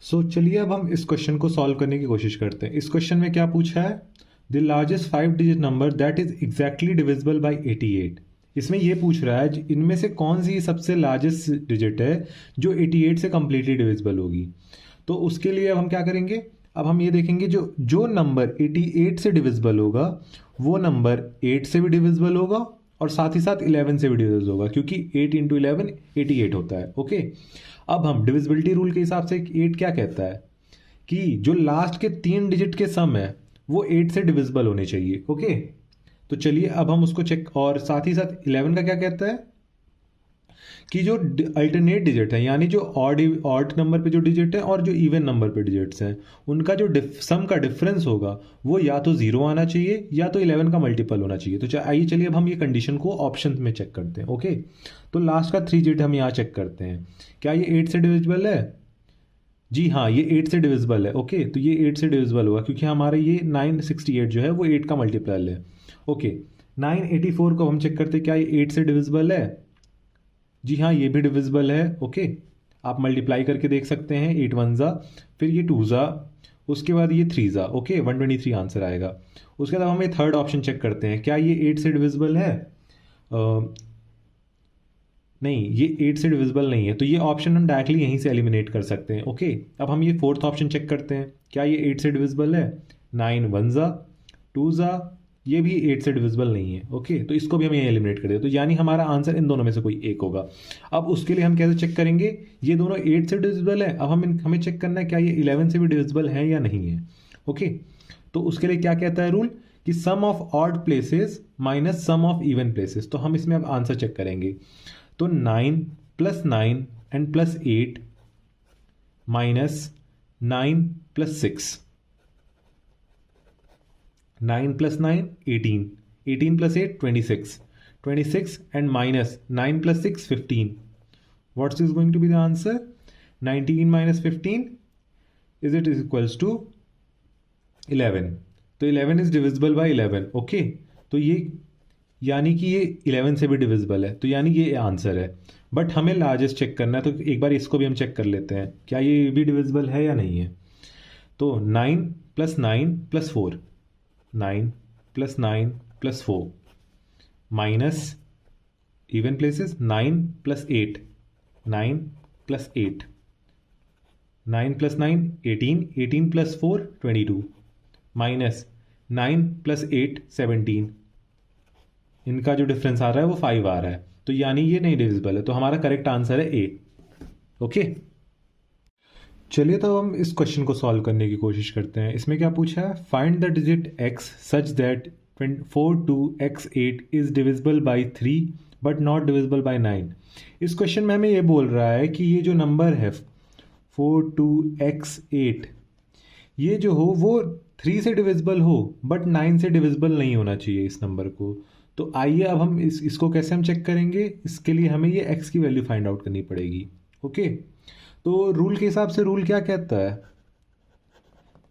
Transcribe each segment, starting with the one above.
चलिए अब हम इस क्वेश्चन को सॉल्व करने की कोशिश करते हैं। इस क्वेश्चन में क्या पूछा है? The largest 5 digit number that is exactly divisible by 88। इसमें ये पूछ रहा है इनमें से कौन सी सबसे लार्जेस्ट डिजिट है जो 88 से कंप्लीटली डिविजिबल होगी। तो उसके लिए अब हम क्या करेंगे, अब हम ये देखेंगे जो जो नंबर 88 से डिविजिबल होगा वो नंबर 8 से भी डिविजिबल होगा और साथ ही साथ 11 से भी डिविजिबल होगा, क्योंकि 8 इंटू 11 88 होता है। ओके, अब हम डिविजिबिलिटी रूल के हिसाब से 8 क्या कहता है कि जो लास्ट के 3 डिजिट के सम है वो 8 से डिविजिबल होने चाहिए। ओके, तो चलिए अब हम उसको चेक, और साथ ही साथ 11 का क्या कहता है कि जो अल्टरनेट डिजिट है, यानी जो ऑड नंबर पे जो डिजिट है और जो इवन नंबर पे डिजिट्स हैं, उनका जो सम का डिफरेंस होगा वो या तो 0 आना चाहिए या तो 11 का मल्टीपल होना चाहिए। तो आइए चलिए अब हम ये कंडीशन को ऑप्शन में चेक करते हैं। ओके, तो लास्ट का 3 डिजिट हम यहाँ चेक करते हैं, क्या ये 8 से डिविजिबल है? जी हाँ, ये 8 से डिविजिबल है। ओके, तो ये 8 से डिविजिबल होगा क्योंकि हमारा ये 968 जो है वो 8 का मल्टीपल है। ओके, 984 को हम चेक करते हैं, क्या ये 8 से डिविजिबल है? जी हाँ, ये भी डिविजिबल है। ओके, आप मल्टीप्लाई करके देख सकते हैं, 8 वन ज़ा, फिर ये 2 ज़ा, उसके बाद ये 3 ज़ा। ओके, 123 आंसर आएगा। उसके बाद हम ये थर्ड ऑप्शन चेक करते हैं, क्या ये 8 से डिविजिबल है? नहीं, ये 8 से डिविजिबल नहीं है, तो ये ऑप्शन हम डायरेक्टली यहीं से एलिमिनेट कर सकते हैं। ओके, अब हम ये फोर्थ ऑप्शन चेक करते हैं, क्या ये 8 से डिविजिबल है? 9 वन ज़ा, 2 ज़ा, ये भी 8 से डिविजिबल नहीं है। ओके, तो इसको भी हम यहीं एलिमिनेट कर दें, तो यानी हमारा आंसर इन दोनों में से कोई एक होगा। अब उसके लिए हम कैसे चेक करेंगे? ये दोनों 8 से डिविजिबल है, अब हमें चेक करना है क्या ये 11 से भी डिविजिबल है या नहीं है। ओके, तो उसके लिए क्या कहता है रूल कि sum of odd places minus sum of even places. तो हम इसमें अब आंसर चेक करेंगे, तो 9 plus 9 and plus 8 minus 9 plus 6, 9 plus 9 18, 18 plus 8 26, 26 and minus 9 plus 6 15. What is going to be the answer? 19 minus 15 is it equals to 11. तो 11 is divisible by 11. Okay, तो ये यानी कि ये 11 से भी डिविजिबल है, तो यानी ये आंसर है। बट हमें लार्जेस्ट चेक करना है, तो एक बार इसको भी हम चेक कर लेते हैं, क्या ये भी डिविजिबल है या नहीं है। तो 9 plus 9 plus 4, 9 plus 9 plus 4 minus even places 9 plus 8, 9 plus 8, 9 plus 9 18, 18 plus 4 22 minus 9 plus 8 17। इनका जो डिफरेंस आ रहा है वो 5 आ रहा है, तो यानी ये नहीं डिविजिबल है, तो हमारा करेक्ट आंसर है ए। ओके, चलिए तो हम इस क्वेश्चन को सॉल्व करने की कोशिश करते हैं। इसमें क्या पूछा है? Find the digit x such that 42x8 is divisible by 3 but not divisible by 9। इस क्वेश्चन में हमें ये बोल रहा है कि ये जो नंबर है 42x8, ये जो हो वो 3 से डिविजिबल हो बट 9 से डिविजिबल नहीं होना चाहिए इस नंबर को। तो आइए अब हम इसको कैसे हम चेक करेंगे, इसके लिए हमें ये x की वैल्यू फाइंड आउट करनी पड़ेगी। ओके, तो रूल के हिसाब से रूल क्या कहता है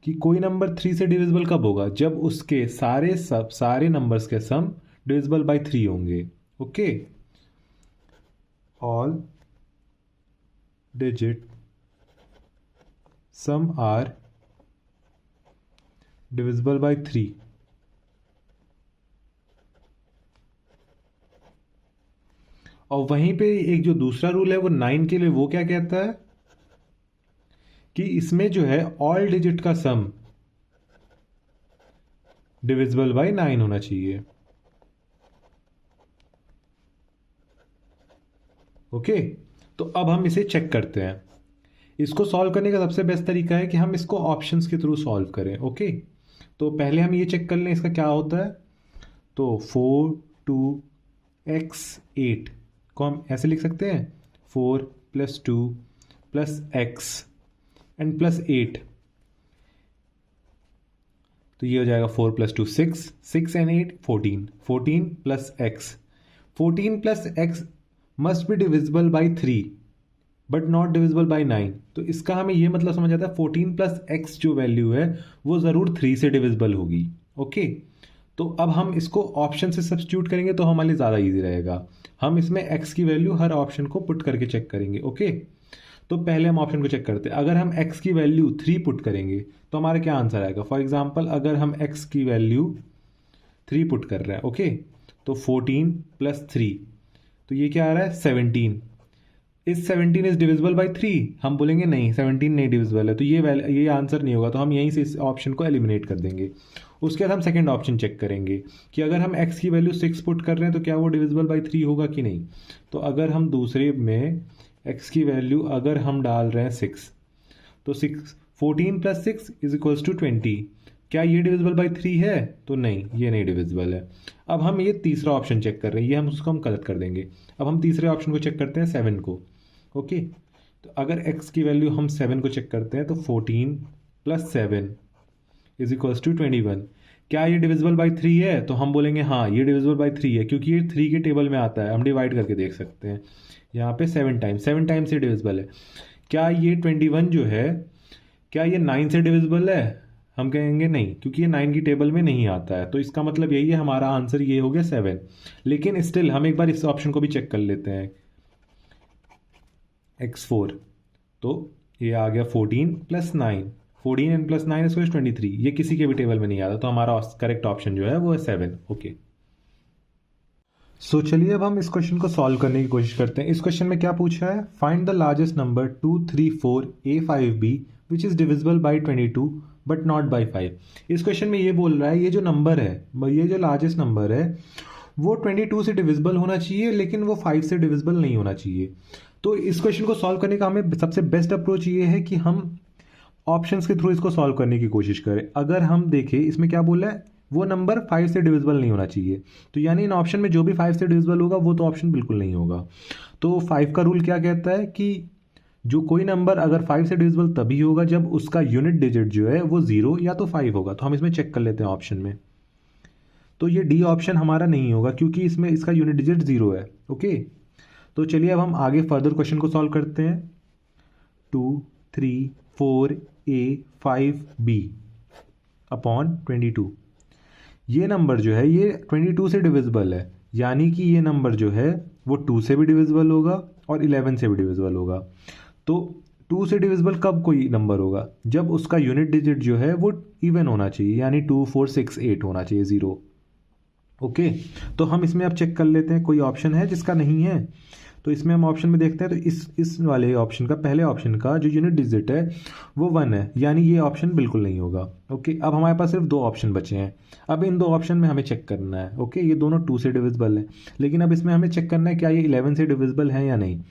कि कोई नंबर 3 से डिविजिबल कब होगा? जब उसके सारे नंबर्स के सम डिविजिबल बाय 3 होंगे। Okay, all digit sum are divisible by 3। और वहीं पे एक जो दूसरा रूल है वो 9 के लिए, वो क्या कहता है कि इसमें जो है ऑल डिजिट का सम डिविजिबल बाय 9 होना चाहिए। ओके, तो अब हम इसे चेक करते हैं। इसको सॉल्व करने का सबसे बेस्ट तरीका है कि हम इसको ऑप्शंस के थ्रू सॉल्व करें। ओके, तो पहले हम ये चेक कर लें इसका क्या होता है। तो 42x8 को हम ऐसे लिख सकते हैं, 4 plus 2 plus x and plus 8, तो ये हो जाएगा 4 plus 2 6, 6 and 8 14, 14 plus x, 14 plus x must be divisible by 3 but not divisible by 9। तो इसका हमें ये मतलब समझ आता है 14 प्लस x जो वैल्यू है वो ज़रूर 3 से डिविजिबल होगी। ओके, तो अब हम इसको ऑप्शन से सब्स्टिट्यूट करेंगे तो हमारे लिए ज़्यादा ईजी रहेगा। हम इसमें x की वैल्यू हर ऑप्शन को पुट करके चेक करेंगे। ओके, तो पहले हम ऑप्शन को चेक करते हैं। अगर हम x की वैल्यू 3 पुट करेंगे तो हमारा क्या आंसर आएगा। फॉर एग्जाम्पल अगर हम x की वैल्यू 3 पुट कर रहे हैं, ओके, तो 14 + 3, तो ये क्या आ रहा है 17। इस 17 इज डिविजिबल बाई 3, हम बोलेंगे नहीं 17 नहीं डिविजिबल है, तो ये आंसर नहीं होगा, तो हम यहीं से इस ऑप्शन को एलिमिनेट कर देंगे। उसके बाद हम सेकंड ऑप्शन चेक करेंगे कि अगर हम x की वैल्यू 6 पुट कर रहे हैं तो क्या वो डिविजिबल बाई 3 होगा कि नहीं। तो अगर हम दूसरे में x की वैल्यू अगर हम डाल रहे हैं 6, तो 14 + 6 = 20, क्या ये डिविजिबल बाई 3 है, तो नहीं ये नहीं डिविजिबल है। अब हम ये तीसरा ऑप्शन चेक कर रहे हैं, ये हम गलत कर देंगे। अब हम तीसरे ऑप्शन को चेक करते हैं 7 को, ओके। तो अगर x की वैल्यू हम 7 को चेक करते हैं तो 14 + 7 = 21, क्या ये डिविजिबल बाई 3 है, तो हम बोलेंगे हाँ ये डिविजिबल बाई 3 है, क्योंकि ये 3 के टेबल में आता है, हम डिवाइड करके देख सकते हैं यहाँ पे 7 टाइम्स ये डिविजिबल है। क्या ये 21 जो है क्या ये 9 से डिविजिबल है, हम कहेंगे नहीं, क्योंकि ये 9 की टेबल में नहीं आता है। तो इसका मतलब यही है, हमारा आंसर ये हो गया 7। लेकिन स्टिल हम एक बार इस ऑप्शन को भी चेक कर लेते हैं, x4, तो ये आ गया 14 + 9, 14 + 9 = 23, ये किसी के भी टेबल में नहीं आता, तो हमारा करेक्ट ऑप्शन जो है वो है 7, ओके। सो चलिए अब हम इस क्वेश्चन को सॉल्व करने की कोशिश करते हैं। इस क्वेश्चन में क्या पूछा है, find the largest number 2, 3, 4 A5B which is divisible by 22 but not by 5। इस क्वेश्चन में ये बोल रहा है ये जो नंबर है, ये जो लार्जेस्ट नंबर है वो 22 से डिविजिबल होना चाहिए, लेकिन वो 5 से डिविजिबल नहीं होना चाहिए। तो इस क्वेश्चन को सॉल्व करने का हमें सबसे बेस्ट अप्रोच ये है कि हम ऑप्शंस के थ्रू इसको सॉल्व करने की कोशिश करें। अगर हम देखें इसमें क्या बोल रहा है, वो नंबर 5 से डिविजिबल नहीं होना चाहिए, तो यानी इन ऑप्शन में जो भी 5 से डिविजिबल होगा वो तो ऑप्शन बिल्कुल नहीं होगा। तो 5 का रूल क्या कहता है कि जो कोई नंबर अगर 5 से डिविजिबल तभी होगा जब उसका यूनिट डिजिट जो है वो 0 या तो 5 होगा। तो हम इसमें चेक कर लेते हैं ऑप्शन में, तो ये डी ऑप्शन हमारा नहीं होगा क्योंकि इसमें इसका यूनिट डिजिट 0 है, ओके। तो चलिए अब हम आगे फर्दर क्वेश्चन को सॉल्व करते हैं। 2, 3, 4 A5B अपॉन 22, ये नंबर जो है ये 22 से डिविजिबल है, यानी कि ये नंबर जो है वो 2 से भी डिविजिबल होगा और 11 से भी डिविजिबल होगा। तो 2 से डिविजिबल कब कोई नंबर होगा, जब उसका यूनिट डिजिट जो है वो इवन होना चाहिए, यानी 2, 4, 6, 8 होना चाहिए, 0, ओके। तो हम इसमें अब चेक कर लेते हैं कोई ऑप्शन है जिसका नहीं है। तो इसमें हम ऑप्शन में देखते हैं, तो इस वाले ऑप्शन का, पहले ऑप्शन का जो यूनिट डिजिट है वो 1 है, यानी ये ऑप्शन बिल्कुल नहीं होगा, ओके। अब हमारे पास सिर्फ 2 ऑप्शन बचे हैं। अब इन 2 ऑप्शन में हमें चेक करना है, ओके। ये दोनों 2 से डिविजिबल है, लेकिन अब इसमें हमें चेक करना है क्या ये 11 से डिविजिबल है या नहीं।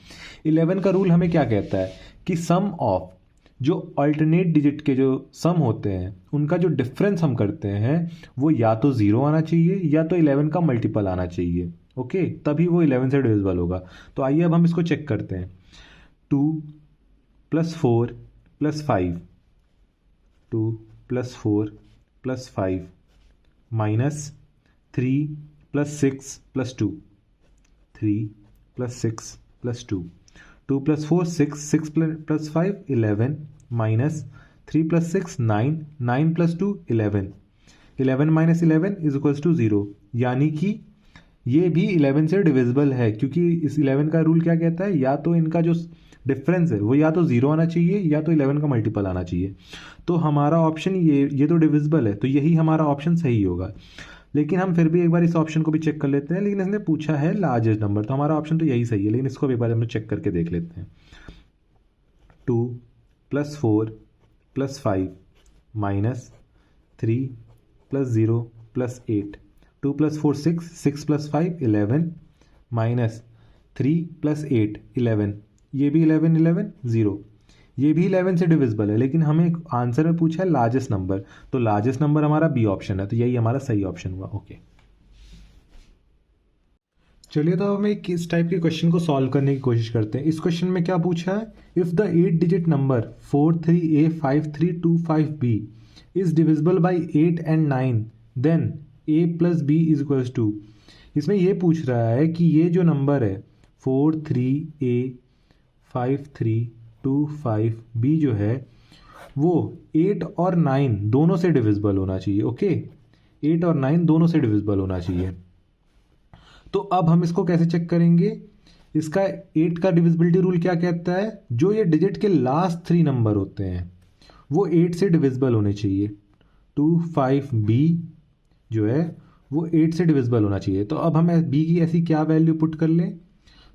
11 का रूल हमें क्या कहता है कि सम ऑफ जो अल्टरनेट डिजिट के जो सम होते हैं उनका जो डिफरेंस हम करते हैं वो या तो 0 आना चाहिए या तो 11 का मल्टीपल आना चाहिए, ओके, तभी वो 11 से डिविजिबल होगा। तो आइए अब हम इसको चेक करते हैं। 2 + 4 + 5, 2 + 4 + 5 माइनस 3 + 6 + 2, 3 + 6 + 2, 2 + 4 6, 6 + 5 11 माइनस 3 + 6 9, 9 + 2 11, 11 - 11 = 0, यानी कि ये भी 11 से डिविजिबल है, क्योंकि इस 11 का रूल क्या कहता है, या तो इनका जो डिफरेंस है वो या तो 0 आना चाहिए या तो 11 का मल्टीपल आना चाहिए। तो हमारा ऑप्शन ये तो डिविजिबल है, तो यही हमारा ऑप्शन सही होगा। लेकिन हम फिर भी एक बार इस ऑप्शन को भी चेक कर लेते हैं, लेकिन इसने पूछा है लार्जेस्ट नंबर, तो हमारा ऑप्शन तो यही सही है, लेकिन इसको भी एक बार हम चेक करके देख लेते हैं। 2 + 4 + 5 माइनस 3 + 0 + 8, 2 + 4 6, 6 + 5 11 माइनस 3 + 8 11, ये भी 11 11 0, ये भी 11 से डिविजिबल है, लेकिन हमें आंसर में पूछा है लार्जेस्ट नंबर, तो लार्जेस्ट नंबर हमारा बी ऑप्शन है, तो यही हमारा सही ऑप्शन हुआ, ओके। चलिए तो हम एक इस टाइप के क्वेश्चन को सॉल्व करने की कोशिश करते हैं। इस क्वेश्चन में क्या पूछा है, if the 8 digit number 43A5325B is divisible by 8 and 9 then A + B = 2। इसमें ये पूछ रहा है कि ये जो नंबर है 43A5325B जो है वो 8 और 9 दोनों से डिविजिबल होना चाहिए, ओके। 8 और 9 दोनों से डिविजिबल होना चाहिए। तो अब हम इसको कैसे चेक करेंगे इसका 8 का डिविजिबिलिटी रूल क्या कहता है, जो ये डिजिट के लास्ट 3 नंबर होते हैं वो 8 से डिविजिबल होने चाहिए। 25B जो है वो 8 से डिविजिबल होना चाहिए। तो अब हम B की ऐसी क्या वैल्यू पुट कर लें,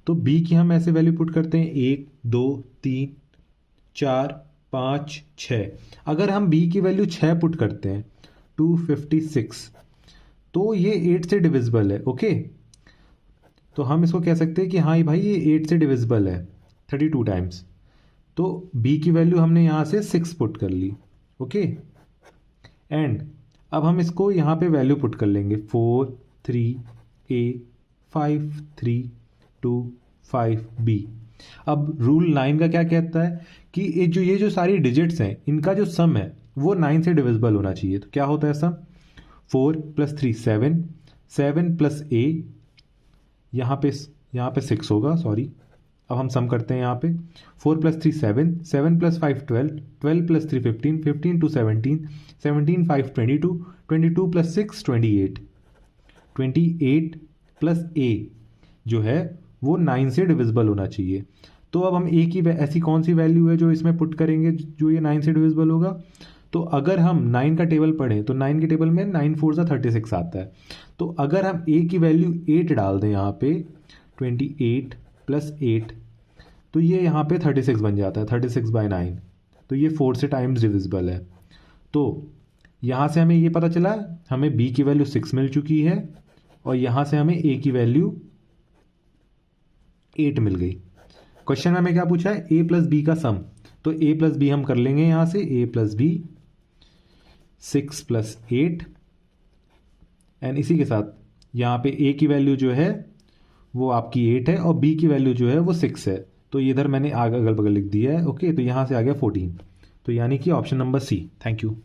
तो B की हम ऐसे वैल्यू पुट करते हैं 1 2 3 4 5 6। अगर हम B की वैल्यू 6 पुट करते हैं 256, तो ये 8 से डिविजिबल है। ओके, तो हम इसको कह सकते हैं कि हाँ भाई ये 8 से डिविजिबल है 32 टाइम्स। तो B की वैल्यू हमने यहाँ से 6 पुट कर ली। ओके, एंड अब हम इसको यहाँ पे वैल्यू पुट कर लेंगे 4 3 A 5 3 2 5B। अब रूल 9 का क्या कहता है कि ये जो सारी डिजिट्स हैं इनका जो सम है वो 9 से डिविजिबल होना चाहिए। तो क्या होता है सम, 4 + 3 7, 7 + A, यहाँ पे 6 होगा, सॉरी। अब हम सम करते हैं यहाँ पे 4 + 3 7, 7 + 5 12, 12 + 3 15, 15 2 17, 17 5 22, 22 + 6 28, 28 + A जो है वो 9 से डिविजिबल होना चाहिए। तो अब हम A की ऐसी कौन सी वैल्यू है जो इसमें पुट करेंगे जो ये 9 से डिविजिबल होगा। तो अगर हम 9 का टेबल पढ़ें तो 9 के टेबल में 9 4 36 आता है। तो अगर हम A की वैल्यू 8 डाल दें यहाँ पे 28 + 8, तो ये यहाँ पे 36 बन जाता है, 36/9। तो ये 4 से टाइम्स डिविजिबल है। तो यहाँ से हमें ये पता चला हमें B की वैल्यू 6 मिल चुकी है और यहाँ से हमें A की वैल्यू 8 मिल गई। क्वेश्चन में हमें क्या पूछा है, A + B का सम। तो A + B हम कर लेंगे यहाँ से, A + B 6 + 8, एंड इसी के साथ यहाँ पे A की वैल्यू जो है वो आपकी 8 है और B की वैल्यू जो है वो 6 है। तो ये इधर मैंने आगे अगल बगल लिख दिया है। ओके, तो यहाँ से आ गया 14। तो यानी कि option number C। Thank you.